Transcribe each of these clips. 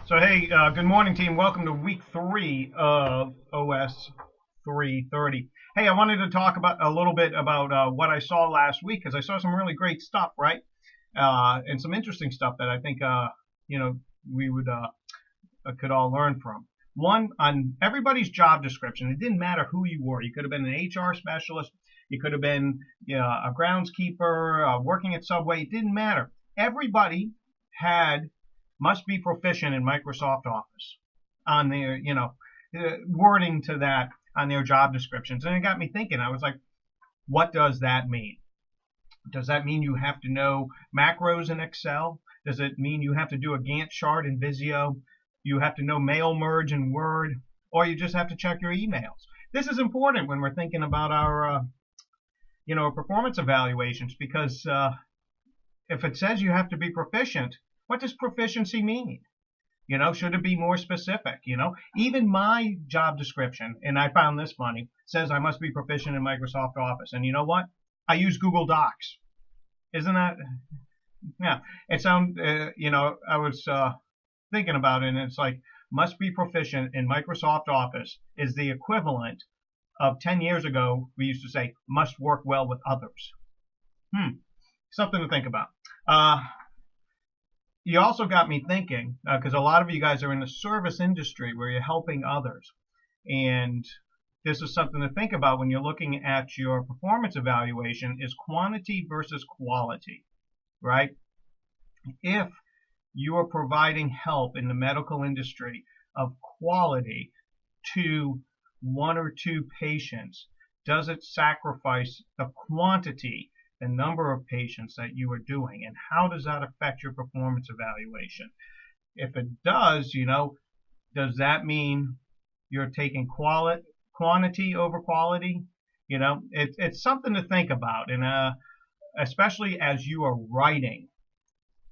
So hey, good morning, team. Welcome to week 3 of OS 330. Hey, I wanted to talk about a little bit about what I saw last week because I saw some really great stuff, right? And some interesting stuff that I think we would could all learn from. One, on everybody's job description, it didn't matter who you were. You could have been an HR specialist, you could have been a groundskeeper, working at Subway. It didn't matter. Everybody had must be proficient in Microsoft Office on their, wording to that on their job descriptions. And it got me thinking. I was like, what does that mean? Does that mean you have to know macros in Excel? Does it mean you have to do a Gantt chart in Visio? You have to know mail merge in Word? Or you just have to check your emails? This is important when we're thinking about our, performance evaluations because if it says you have to be proficient, what does proficiency mean? Should it be more specific? Even my job description, and I found this funny, says I must be proficient in Microsoft Office. And you know what? I use Google Docs. Isn't that? Yeah. It sounds, I was thinking about it, and it's like, must be proficient in Microsoft Office is the equivalent of 10 years ago, we used to say, must work well with others. Something to think about. You also got me thinking, because a lot of you guys are in the service industry where you're helping others. And this is something to think about when you're looking at your performance evaluation is quantity versus quality, right? If you are providing help in the medical industry of quality to 1 or 2 patients, does it sacrifice the quantity, the number of patients that you are doing, and how does that affect your performance evaluation? If it does, does that mean you're taking quantity over quality? It's something to think about, and especially as you are writing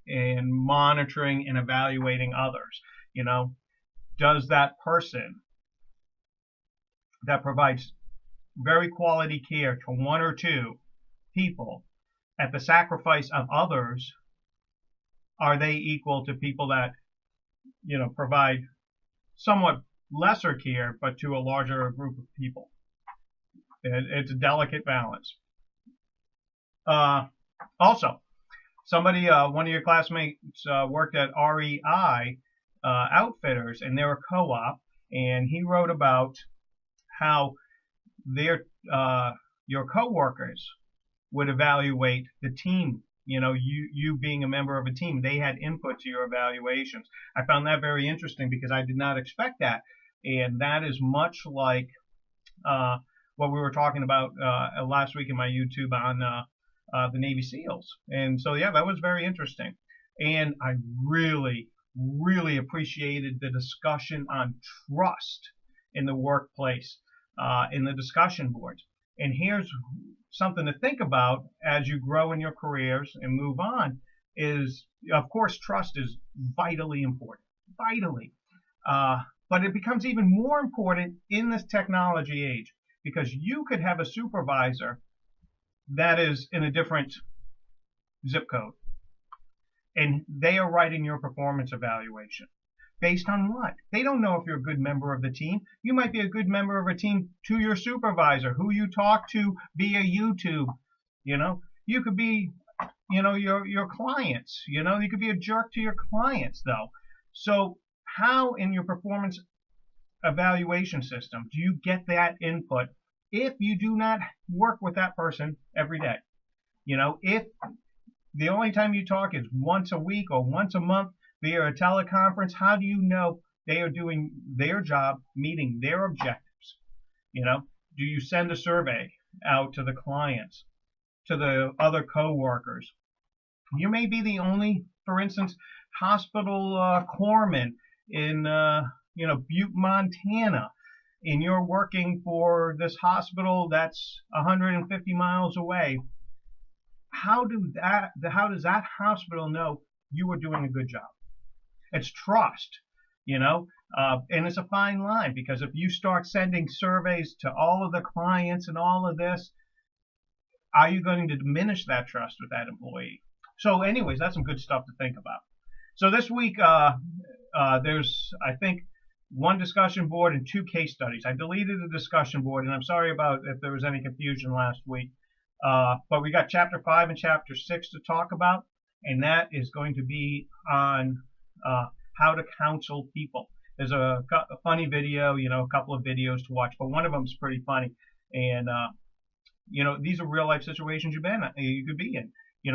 and monitoring and evaluating others. Does that person that provides very quality care to 1 or 2 people at the sacrifice of others, are they equal to people that provide somewhat lesser care but to a larger group of people? It's a delicate balance. Also, somebody, one of your classmates worked at REI Outfitters, and they're a co-op, and he wrote about how your coworkers would evaluate the team. You being a member of a team, they had input to your evaluations. I found that very interesting because I did not expect that, and that is much like what we were talking about last week in my YouTube on the Navy SEALs. And so yeah, that was very interesting, and I really appreciated the discussion on trust in the workplace in the discussion boards. And here's something to think about as you grow in your careers and move on is, of course, trust is vitally important, but it becomes even more important in this technology age because you could have a supervisor that is in a different zip code and they are writing your performance evaluation. Based on what? They don't know if you're a good member of the team. You might be a good member of a team to your supervisor, who you talk to via YouTube. You could be, your clients. You could be a jerk to your clients, though. So how in your performance evaluation system do you get that input if you do not work with that person every day? If the only time you talk is once a week or once a month via a teleconference, how do you know they are doing their job, meeting their objectives? Do you send a survey out to the clients, to the other coworkers? You may be the only, for instance, hospital corpsman in Butte, Montana, and you're working for this hospital that's 150 miles away. How does that hospital know you are doing a good job? It's trust, and it's a fine line because if you start sending surveys to all of the clients and all of this, are you going to diminish that trust with that employee? So anyways, that's some good stuff to think about. So this week, there's, I think, one discussion board and 2 case studies. I deleted the discussion board, and I'm sorry about if there was any confusion last week. But we got chapter 5 and chapter 6 to talk about, and that is going to be on how to counsel people. There's a funny video, a couple of videos to watch, but one of them is pretty funny. And these are real life situations you could be in.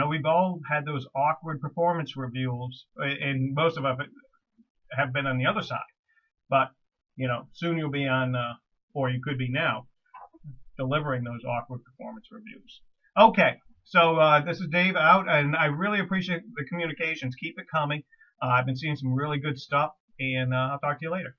We've all had those awkward performance reviews, and most of us have been on the other side. But soon you'll be on, or you could be now, delivering those awkward performance reviews. Okay, so this is Dave out, and I really appreciate the communications. Keep it coming. I've been seeing some really good stuff, and I'll talk to you later.